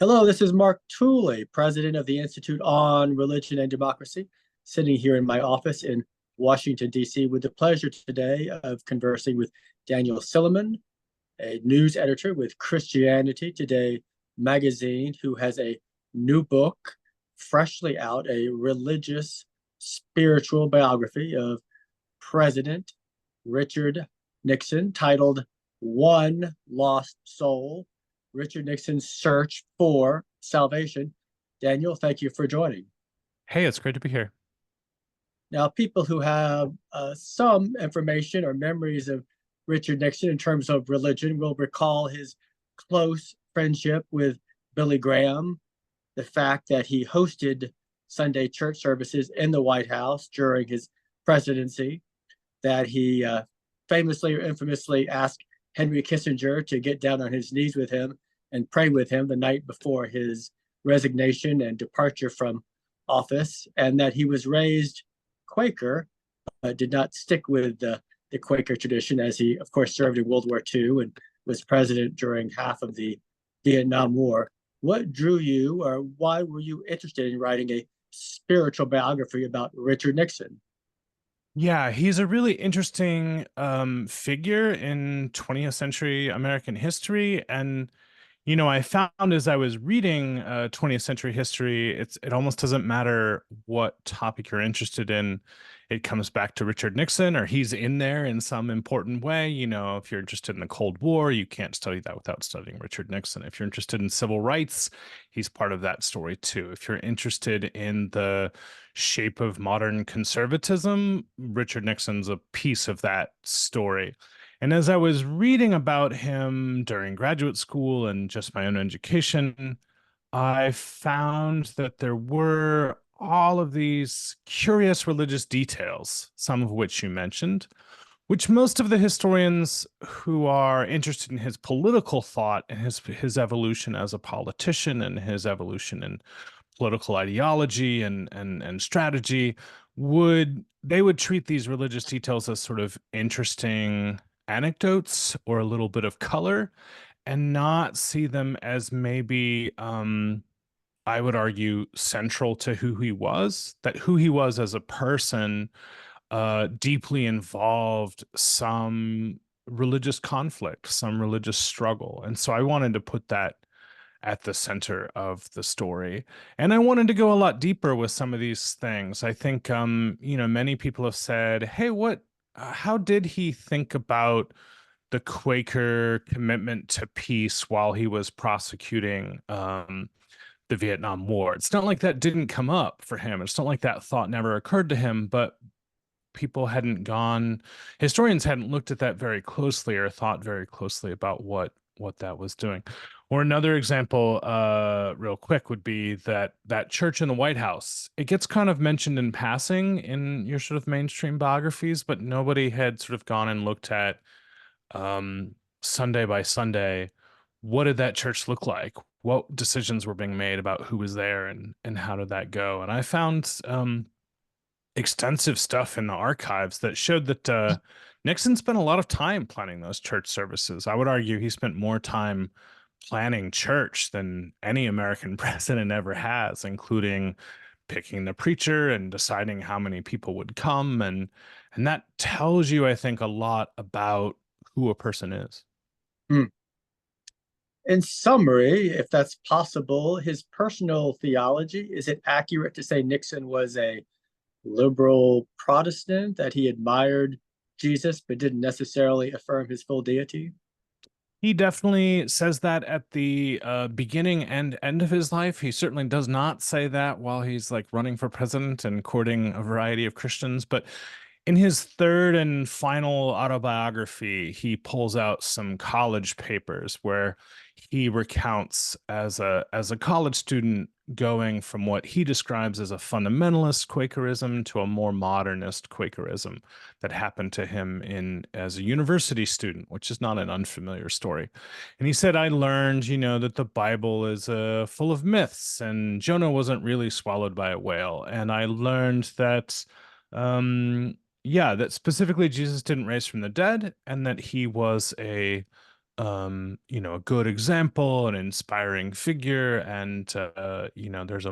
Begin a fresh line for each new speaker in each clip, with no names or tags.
Hello, this is Mark Tooley, president of the Institute on Religion and Democracy, sitting here in my office in Washington, D.C., with the pleasure today of conversing with Daniel Silliman, a news editor with Christianity Today magazine, who has a new book freshly out, a religious spiritual biography of President Richard Nixon, titled One Lost Soul: Richard Nixon's Search for Salvation. Daniel, thank you for joining.
Hey, it's great to be here.
Now, people who have some information or memories of Richard Nixon in terms of religion will recall his close friendship with Billy Graham, the fact that he hosted Sunday church services in the White House during his presidency, that he famously or infamously asked Henry Kissinger to get down on his knees with him and pray with him the night before his resignation and departure from office, and that he was raised Quaker, but did not stick with the Quaker tradition, as he, of course, served in World War II and was president during half of the Vietnam War. What drew you, or why were you interested in writing a spiritual biography about Richard Nixon?
Yeah, he's a really interesting figure in 20th century American history. And, I found as I was reading 20th century history, it almost doesn't matter what topic you're interested in. It comes back to Richard Nixon, or he's in there in some important way. If you're interested in the Cold War, you can't study that without studying Richard Nixon. If you're interested in civil rights, he's part of that story too. If you're interested in the shape of modern conservatism, Richard Nixon's a piece of that story. And as I was reading about him during graduate school and just my own education, I found that there were all of these curious religious details, some of which you mentioned, which most of the historians who are interested in his political thought and his evolution as a politician and his evolution in political ideology and strategy would treat these religious details as sort of interesting anecdotes or a little bit of color and not see them as maybe I would argue central to who he was, that who he was as a person deeply involved some religious conflict, some religious struggle. And so I wanted to put that at the center of the story. And I wanted to go a lot deeper with some of these things. I think, many people have said, hey, how did he think about the Quaker commitment to peace while he was prosecuting the Vietnam War? It's not like that didn't come up for him. It's not like that thought never occurred to him, but historians hadn't looked at that very closely or thought very closely about what that was doing. Or another example, real quick, would be that church in the White House. It gets kind of mentioned in passing in your sort of mainstream biographies, but nobody had sort of gone and looked at Sunday by Sunday, what did that church look like? What decisions were being made about who was there and how did that go? And I found extensive stuff in the archives that showed that Nixon spent a lot of time planning those church services. I would argue he spent more time planning church than any American president ever has, including picking the preacher and deciding how many people would come. And that tells you, I think, a lot about who a person is.
Hmm. In summary, if that's possible, his personal theology, is it accurate to say Nixon was a liberal Protestant, that he admired Jesus but didn't necessarily affirm his full deity?
He definitely says that at the beginning and end of his life. He certainly does not say that while he's like running for president and courting a variety of Christians. But in his third and final autobiography, he pulls out some college papers where he recounts as a college student going from what he describes as a fundamentalist Quakerism to a more modernist Quakerism that happened to him in as a university student, which is not an unfamiliar story. And he said, I learned, that the Bible is full of myths and Jonah wasn't really swallowed by a whale. And I learned that yeah, that specifically Jesus didn't raise from the dead and that he was a a good example, an inspiring figure, and there's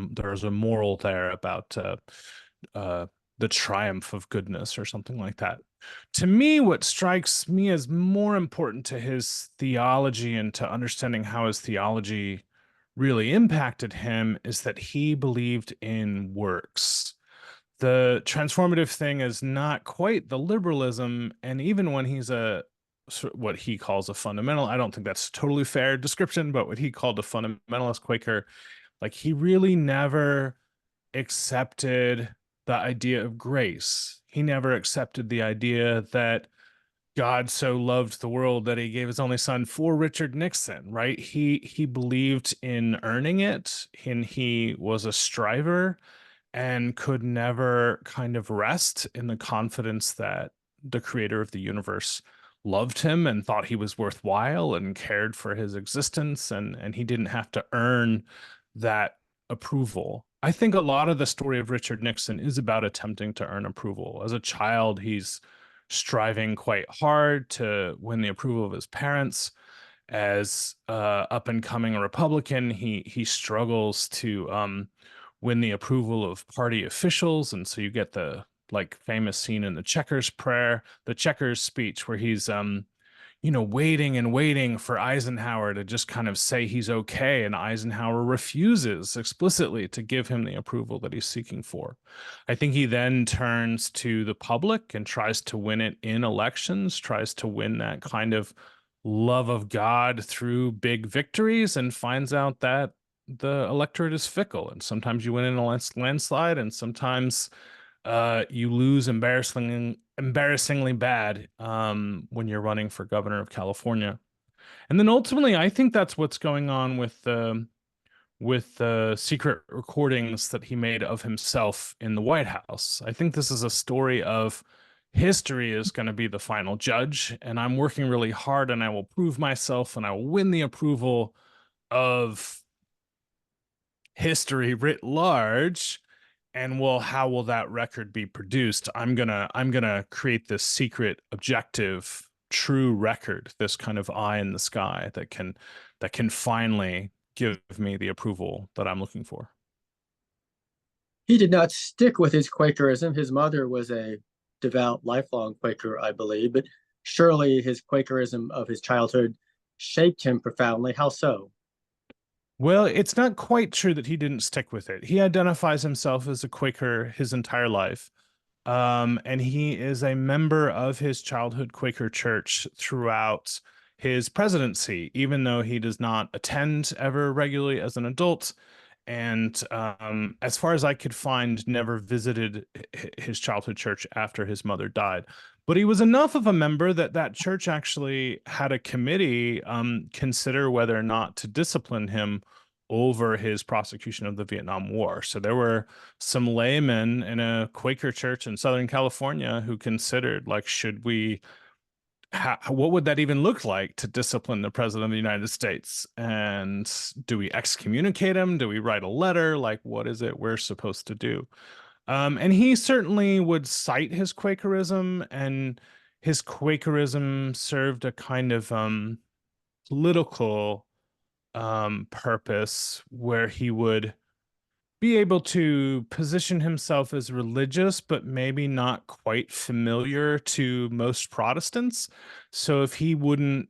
a moral there about uh, the triumph of goodness or something like that. To me, what strikes me as more important to his theology and to understanding how his theology really impacted him is that he believed in works. The transformative thing is not quite the liberalism, and even when he's what he calls a fundamental, I don't think that's a totally fair description, but what he called a fundamentalist Quaker, like he really never accepted the idea of grace. He never accepted the idea that God so loved the world that he gave his only son for Richard Nixon, right? He believed in earning it, and he was a striver and could never kind of rest in the confidence that the creator of the universe loved him and thought he was worthwhile and cared for his existence, and he didn't have to earn that approval. I think a lot of the story of Richard Nixon is about attempting to earn approval. As a child, he's striving quite hard to win the approval of his parents. As up and coming Republican, he struggles to win the approval of party officials, and so you get the like famous scene in the Checkers speech, where he's waiting and waiting for Eisenhower to just kind of say he's okay, and Eisenhower refuses explicitly to give him the approval that he's seeking for. I think he then turns to the public and tries to win it in elections, tries to win that kind of love of God through big victories, and finds out that the electorate is fickle, and sometimes you win in a landslide, and sometimes you lose embarrassingly bad when you're running for governor of California. And then ultimately, I think that's what's going on with the secret recordings that he made of himself in the White House. I think this is a story of history is going to be the final judge, and I'm working really hard, and I will prove myself, and I will win the approval of history writ large. And well, how will that record be produced? I'm gonna create this secret objective true record, this kind of eye in the sky that can finally give me the approval that I'm looking for.
He did not stick with his Quakerism. His mother was a devout, lifelong Quaker, I believe, but surely his Quakerism of his childhood shaped him profoundly. How so?
Well, it's not quite true that he didn't stick with it. He identifies himself as a Quaker his entire life. And he is a member of his childhood Quaker church throughout his presidency, even though he does not attend ever regularly as an adult. And as far as I could find, never visited his childhood church after his mother died. But he was enough of a member that that church actually had a committee consider whether or not to discipline him over his prosecution of the Vietnam War. So there were some laymen in a Quaker church in Southern California who considered, like, should we what would that even look like to discipline the president of the United States? And do we excommunicate him? Do we write a letter? Like, what is it we're supposed to do? And he certainly would cite his Quakerism, and his Quakerism served a kind of political purpose where he would be able to position himself as religious, but maybe not quite familiar to most Protestants. So if he wouldn't,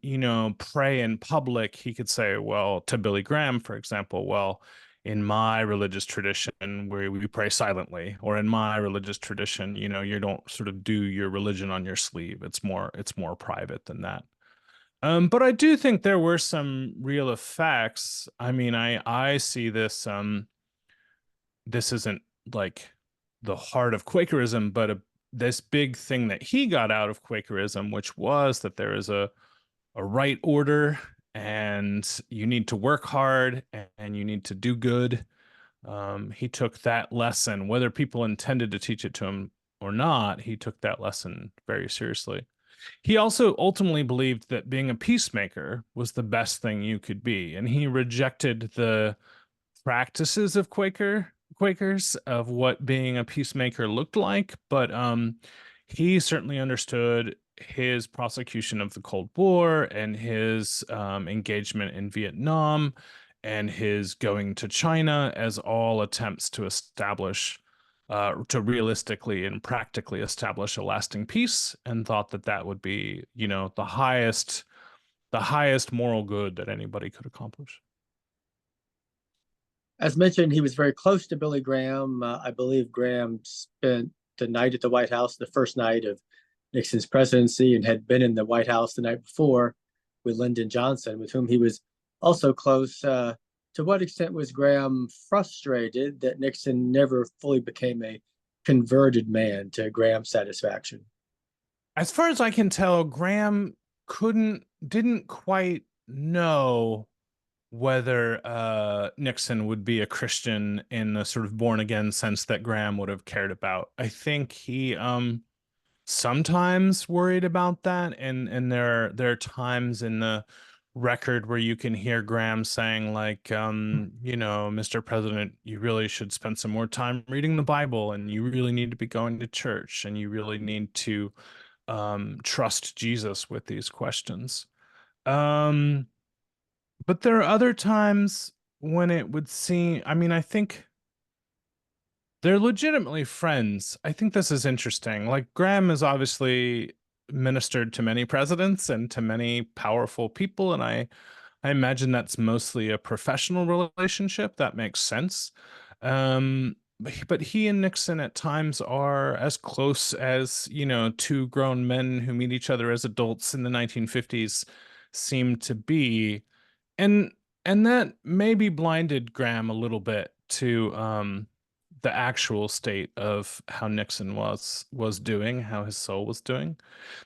pray in public, he could say, well, to Billy Graham, for example, well, in my religious tradition, where we pray silently, or in my religious tradition, you don't sort of do your religion on your sleeve. It's more private than that. But I do think there were some real effects. I mean, I see this isn't like the heart of Quakerism, but this big thing that he got out of Quakerism, which was that there is a right order, and you need to work hard, and you need to do good. He took that lesson, whether people intended to teach it to him or not, he took that lesson very seriously. He also ultimately believed that being a peacemaker was the best thing you could be, and he rejected the practices of Quakers of what being a peacemaker looked like, but he certainly understood his prosecution of the Cold War and his engagement in Vietnam and his going to China as all attempts to establish, to realistically and practically establish a lasting peace, and thought that that would be, the highest moral good that anybody could accomplish.
As mentioned, he was very close to Billy Graham. I believe Graham spent the night at the White House, the first night of Nixon's presidency, and had been in the White House the night before with Lyndon Johnson, with whom he was also close. To what extent was Graham frustrated that Nixon never fully became a converted man to Graham's satisfaction?
As far as I can tell, Graham didn't quite know whether Nixon would be a Christian in the sort of born again sense that Graham would have cared about. I think he sometimes worried about that, and there are times in the record where you can hear Graham saying like, Mr. President, you really should spend some more time reading the Bible, and you really need to be going to church, and you really need to trust Jesus with these questions. Um, but there are other times when it would seem, I mean, I think they're legitimately friends. I think this is interesting. Like, Graham has obviously ministered to many presidents and to many powerful people, and I imagine that's mostly a professional relationship. That makes sense. But he and Nixon at times are as close as, two grown men who meet each other as adults in the 1950s seem to be. And that maybe blinded Graham a little bit to the actual state of how Nixon was doing, how his soul was doing.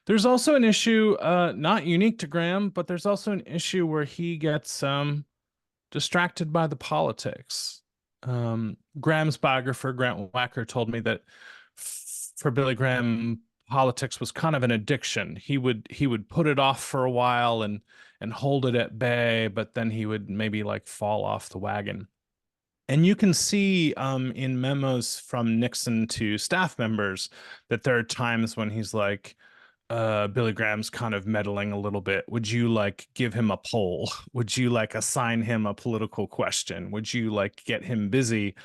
There's also an issue, not unique to Graham, but there's also an issue where he gets distracted by the politics. Graham's biographer, Grant Wacker, told me that for Billy Graham, politics was kind of an addiction. He would put it off for a while and hold it at bay, but then he would maybe like fall off the wagon. And you can see in memos from Nixon to staff members that there are times when he's like, Billy Graham's kind of meddling a little bit. Would you like give him a poll? Would you like assign him a political question? Would you like get him busy?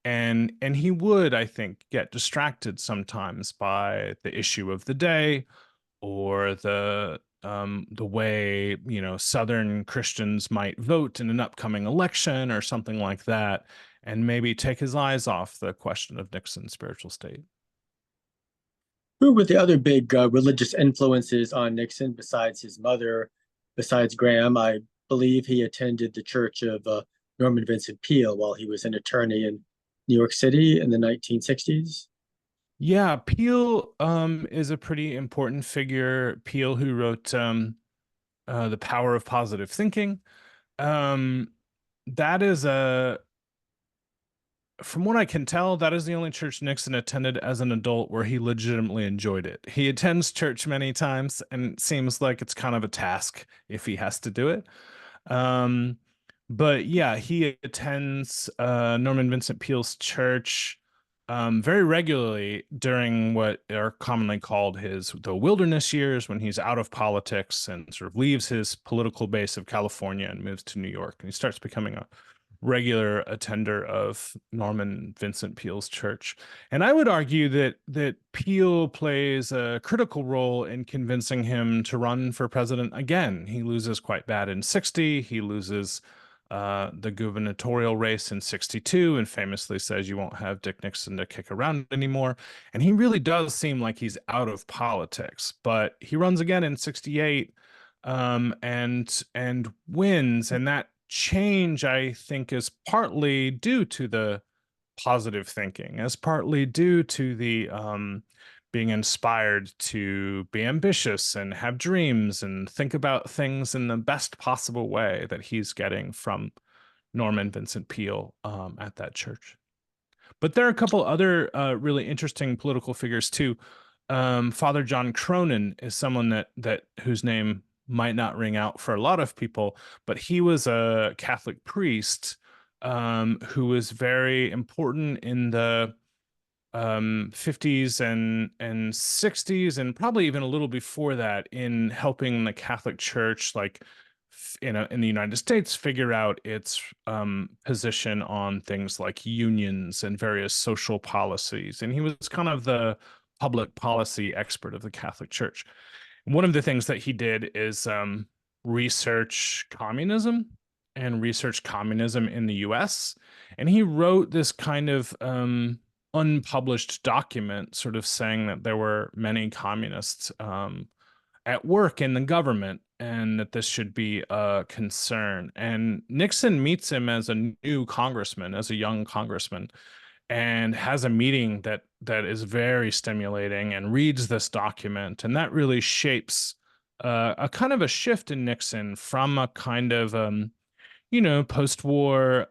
And he would, I think, get distracted sometimes by the issue of the day, or the way, Southern Christians might vote in an upcoming election or something like that, and maybe take his eyes off the question of Nixon's spiritual state.
Who were the other big religious influences on Nixon besides his mother, besides Graham? I believe he attended the church of Norman Vincent Peale while he was an attorney in New York City in the 1960s.
Yeah, Peale is a pretty important figure. Peale, who wrote The Power of Positive Thinking. Um, that is a From what I can tell, that is the only church Nixon attended as an adult where he legitimately enjoyed it. He attends church many times, and it seems like it's kind of a task if he has to do it. Um, but yeah, he attends Norman Vincent Peale's church very regularly during what are commonly called the wilderness years, when he's out of politics and sort of leaves his political base of California and moves to New York, and he starts becoming a regular attender of Norman Vincent Peale's church. And I would argue that Peale plays a critical role in convincing him to run for president again. He loses quite bad in 60. He loses the gubernatorial race in 62 and famously says, you won't have Dick Nixon to kick around anymore. And he really does seem like he's out of politics, but he runs again in 68 and wins. And that change, I think, is partly due to the positive thinking, as partly due to the being inspired to be ambitious and have dreams and think about things in the best possible way that he's getting from Norman Vincent Peale at that church. But there are a couple other really interesting political figures too. Father John Cronin is someone that whose name might not ring out for a lot of people, but he was a Catholic priest who was very important in the 50s and 60s, and probably even a little before that, in helping the Catholic Church, like in the United States, figure out its position on things like unions and various social policies. And he was kind of the public policy expert of the Catholic Church. One of the things that he did is research communism and research communism in the US. And he wrote this kind of unpublished document, sort of saying that there were many communists at work in the government and that this should be a concern. And Nixon meets him as a new congressman, as a young congressman, and has a meeting that is very stimulating, and reads this document, and that really shapes a kind of a shift in Nixon from a kind of post-war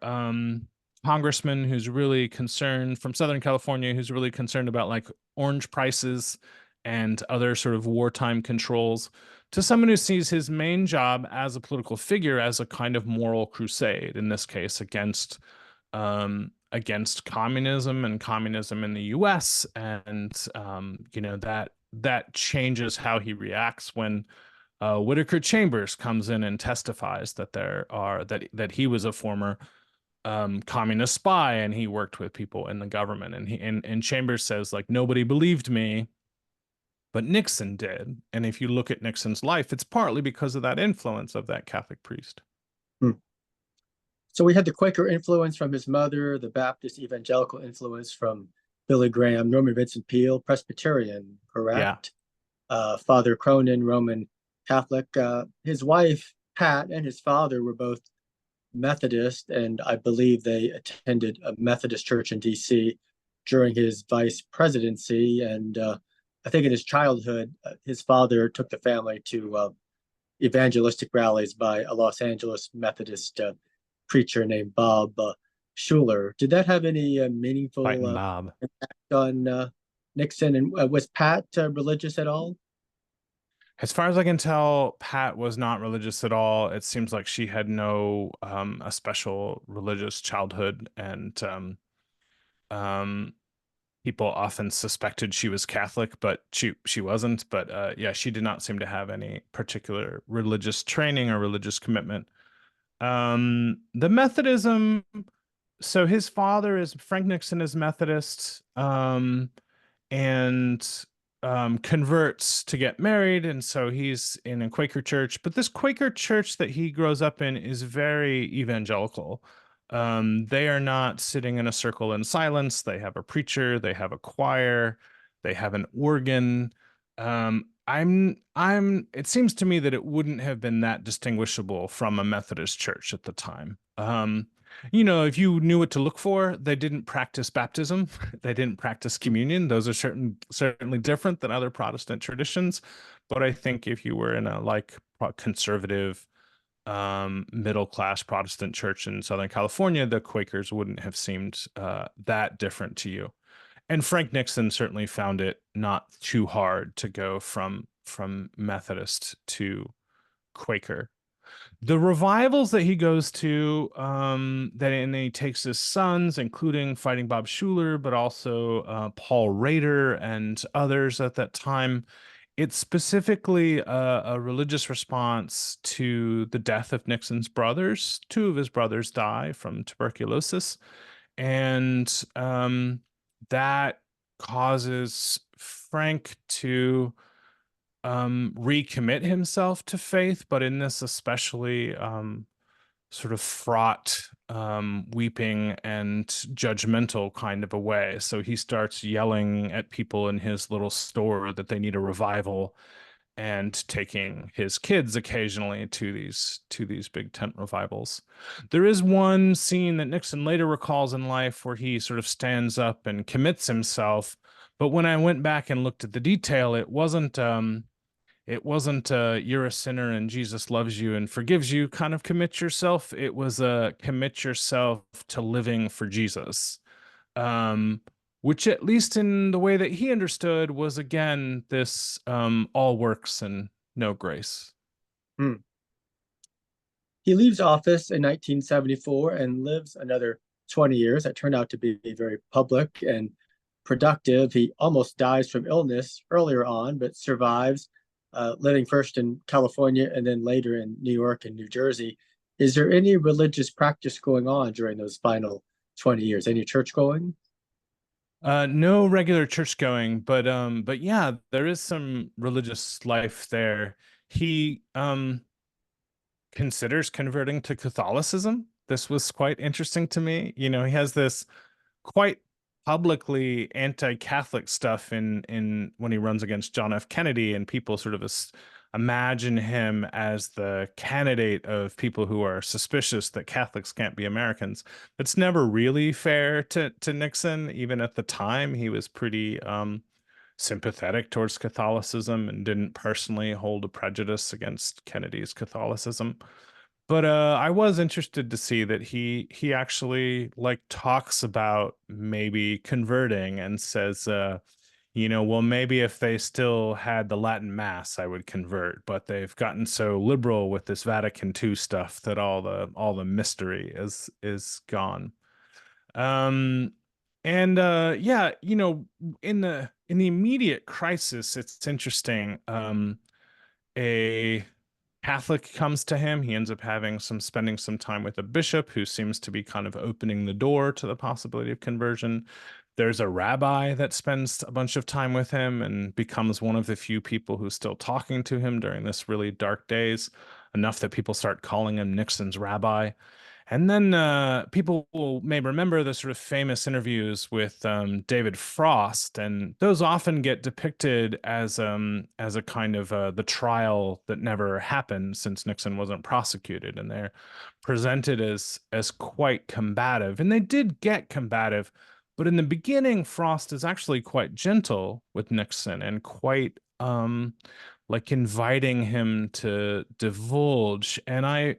congressman who's really concerned, from Southern California, who's really concerned about like orange prices and other sort of wartime controls, to someone who sees his main job as a political figure as a kind of moral crusade, in this case against communism and communism in the US. And that changes how he reacts when Whitaker Chambers comes in and testifies that he was a former communist spy, and he worked with people in the government. And Chambers says, like, nobody believed me, but Nixon did. And if you look at Nixon's life, it's partly because of that influence of that Catholic priest.
Hmm. So we had the Quaker influence from his mother, the Baptist evangelical influence from Billy Graham, Norman Vincent Peale, Presbyterian,
Yeah.
correct? Father Cronin, Roman Catholic. His wife, Pat, and his father were both Methodist, and I believe they attended a Methodist church in D.C. during his vice presidency. And I think in his childhood, his father took the family to evangelistic rallies by a Los Angeles Methodist preacher named Bob Schuler. Did that have any
Fighting
meaningful
Bob.
impact on Nixon? And was Pat religious at all?
As far as I can tell, Pat was not religious at all. It seems like she had no a special religious childhood, and um, people often suspected she was Catholic, but she wasn't. But yeah, she did not seem to have any particular religious training or religious commitment. The Methodism. So his father is Frank Nixon is Methodist. And converts to get married, and so he's in a Quaker church. But this Quaker church that he grows up in is very evangelical. They are not sitting in a circle in silence. They have a preacher, they have a choir, they have an organ. It seems to me that it wouldn't have been that distinguishable from a Methodist church at the time. If you knew what to look for, they didn't practice baptism. They didn't practice communion. Those are certainly different than other Protestant traditions. But I think if you were in a conservative, middle class Protestant church in Southern California, the Quakers wouldn't have seemed that different to you. And Frank Nixon certainly found it not too hard to go from Methodist to Quaker. The revivals that he goes to, and he takes his sons, including Fighting Bob Schuler, but also Paul Rader and others at that time. It's specifically a religious response to the death of Nixon's brothers. Two of his brothers die from tuberculosis, and that causes Frank to recommit himself to faith, but in this especially sort of fraught, weeping and judgmental kind of a way. So he starts yelling at people in his little store that they need a revival, and taking his kids occasionally to these big tent revivals. There is one scene that Nixon later recalls in life where he sort of stands up and commits himself. But when I went back and looked at the detail, it wasn't you're a sinner and Jesus loves you and forgives you kind of commit yourself. It was a commit yourself to living for Jesus, um, which, at least in the way that he understood, was again this all works and no grace.
Hmm. He leaves office in 1974 and lives another 20 years that turned out to be very public and productive. He almost dies from illness earlier on, but survives, living first in California and then later in New York and New Jersey. Is there any religious practice going on during those final 20 years? Any church going?
No regular church going, but yeah, there is some religious life there. He considers converting to Catholicism. This was quite interesting to me. He has this quite publicly anti-Catholic stuff in when he runs against John F. Kennedy, and people sort of imagine him as the candidate of people who are suspicious that Catholics can't be Americans. It's never really fair to Nixon. Even at the time, he was pretty sympathetic towards Catholicism and didn't personally hold a prejudice against Kennedy's Catholicism. But I was interested to see that he actually like talks about maybe converting and says, well, maybe if they still had the Latin Mass, I would convert, but they've gotten so liberal with this Vatican II stuff that all the mystery is gone. Um, and yeah, in the immediate crisis, it's interesting. A Catholic comes to him. He ends up spending some time with a bishop who seems to be kind of opening the door to the possibility of conversion. There's a rabbi that spends a bunch of time with him and becomes one of the few people who's still talking to him during this really dark days, enough that people start calling him Nixon's rabbi. And then may remember the sort of famous interviews with David Frost, and those often get depicted as a kind of the trial that never happened since Nixon wasn't prosecuted, and they're presented as quite combative, and they did get combative, but in the beginning, Frost is actually quite gentle with Nixon and quite like inviting him to divulge. And I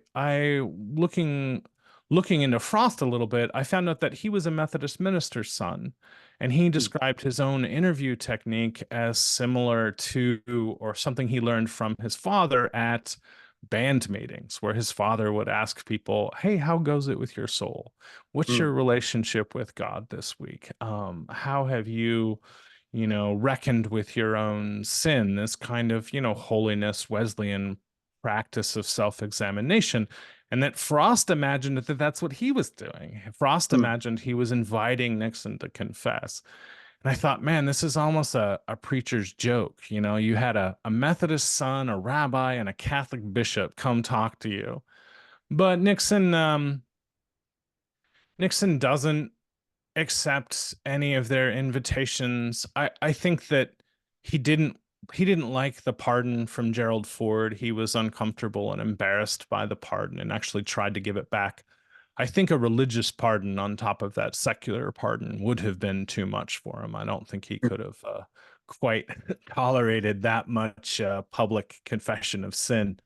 looking into Frost a little bit, I found out that he was a Methodist minister's son, and he
Hmm.
described his own interview technique as similar to, or something he learned from his father at band meetings, where his father would ask people, "Hey, how goes it with your soul? What's
Hmm.
your relationship with God this week? How have you?" reckoned with your own sin, this kind of, holiness, Wesleyan practice of self-examination. And that Frost imagined that that's what he was doing. Frost
Hmm.
imagined he was inviting Nixon to confess. And I thought, man, this is almost a preacher's joke. You had a Methodist son, a rabbi, and a Catholic bishop come talk to you. But Nixon doesn't accept any of their invitations. I think that he didn't he didn't like the pardon from Gerald Ford. He was uncomfortable and embarrassed by the pardon and actually tried to give it back. I think a religious pardon on top of that secular pardon would have been too much for him. I don't think he could have quite tolerated that much public confession of sin.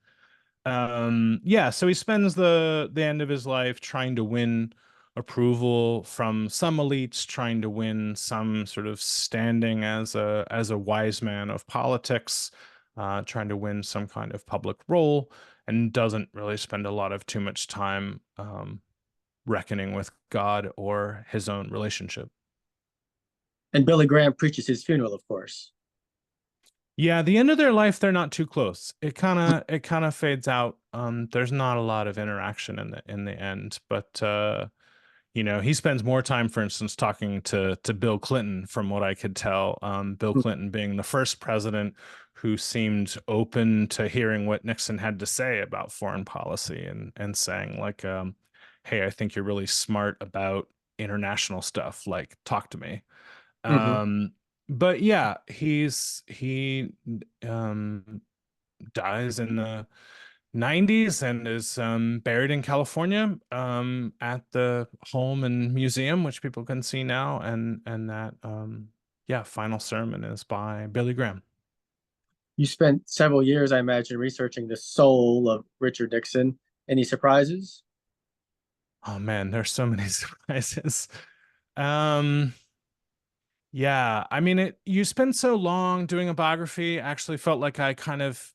Yeah, so he spends the end of his life trying to win approval from some elites, trying to win some sort of standing as a wise man of politics, trying to win some kind of public role, and doesn't really spend a lot of too much time reckoning with God or his own relationship.
And Billy Graham preaches his funeral, of course.
Yeah, the end of their life, they're not too close. It kind of fades out. There's not a lot of interaction in the end, but he spends more time, for instance, talking to Bill Clinton, from what I could tell. Bill
Hmm.
Clinton being the first president who seemed open to hearing what Nixon had to say about foreign policy and saying like, "Hey, I think you're really smart about international stuff. Like, talk to me."
Hmm.
Um, but yeah, he um dies in the 90s and is buried in California at the home and museum, which people can see now, and that yeah, final sermon is by Billy Graham.
You spent several years, I imagine, researching the soul of Richard Nixon. Any surprises?
Oh man, there's so many surprises. Um Yeah, I mean you spend so long doing a biography, I actually felt like I kind of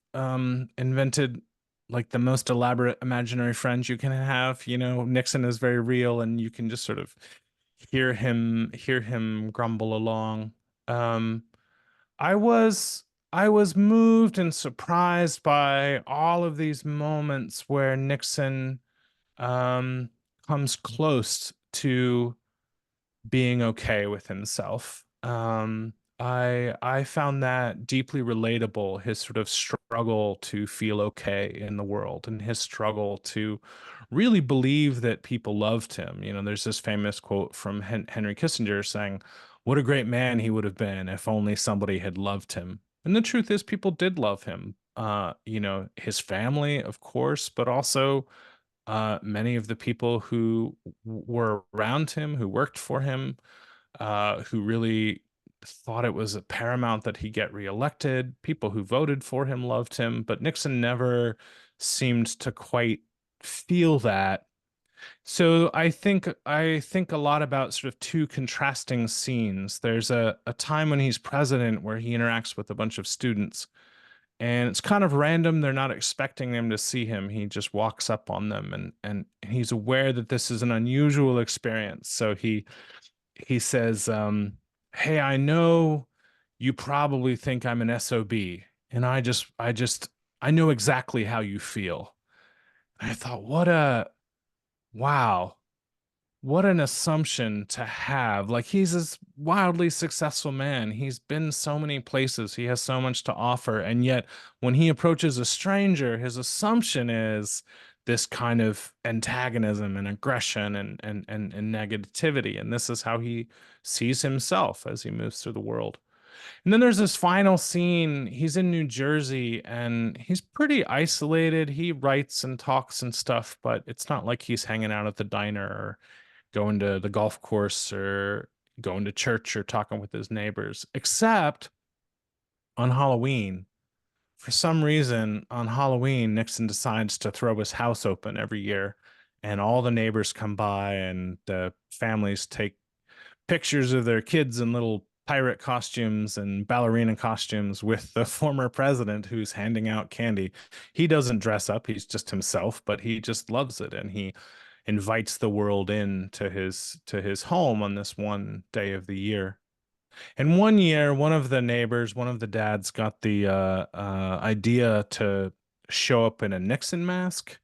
invented like the most elaborate imaginary friends you can have. Nixon is very real and you can just sort of hear him grumble along. Um, I was I was moved and surprised by all of these moments where Nixon um, comes close to being okay with himself. I found that deeply relatable, his sort of struggle to feel okay in the world and his struggle to really believe that people loved him. You know, there's this famous quote from Henry Kissinger saying, "What a great man he would have been if only somebody had loved him." And the truth is, people did love him. You know, his family, of course, but also many of the people who were around him, who worked for him, who really thought it was paramount that he get reelected. People who voted for him loved him, but Nixon never seemed to quite feel that. So I think a lot about sort of two contrasting scenes. There's a time when he's president where he interacts with a bunch of students, and it's kind of random. They're not expecting them to see him. He just walks up on them, and he's aware that this is an unusual experience. So he says, "Hey, I know you probably think I'm an SOB, and I know exactly how you feel." And I thought, wow, what an assumption to have. Like, he's this wildly successful man. He's been so many places. He has so much to offer. And yet, when he approaches a stranger, his assumption is this kind of antagonism and aggression and negativity. And this is how he sees himself as he moves through the world. And then there's this final scene. He's in New Jersey and he's pretty isolated. He writes and talks and stuff, but it's not like he's hanging out at the diner or going to the golf course or going to church or talking with his neighbors, except on Halloween. For some reason, on Halloween, Nixon decides to throw his house open every year, and all the neighbors come by, and the families take pictures of their kids in little pirate costumes and ballerina costumes with the former president who's handing out candy. He doesn't dress up, he's just himself, but he just loves it, and he invites the world in to his home on this one day of the year. And one year, one of the neighbors, one of the dads, got the idea to show up in a Nixon mask,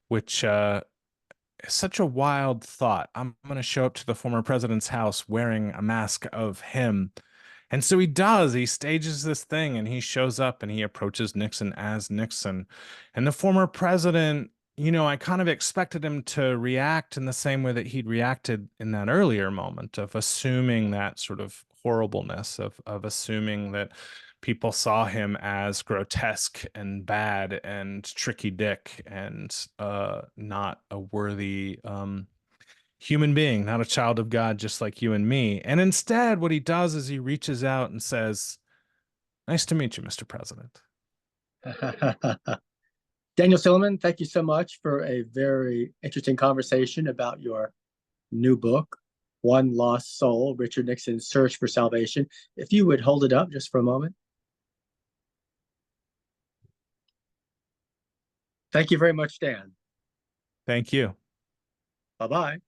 which is such a wild thought. I'm going to show up to the former president's house wearing a mask of him. And so he does. He stages this thing and he shows up and he approaches Nixon as Nixon. And the former president, you know, I kind of expected him to react in the same way that he'd reacted in that earlier moment of assuming that sort of horribleness, of assuming that people saw him as grotesque and bad and tricky dick and not a worthy human being, not a child of God, just like you and me. And instead, what he does is he reaches out and says, "Nice to meet you, Mr. President."
Daniel Silliman, thank you so much for a very interesting conversation about your new book, One Lost Soul, Richard Nixon's Search for Salvation. If you would hold it up just for a moment. Thank you very much, Dan.
Thank you.
Bye-bye.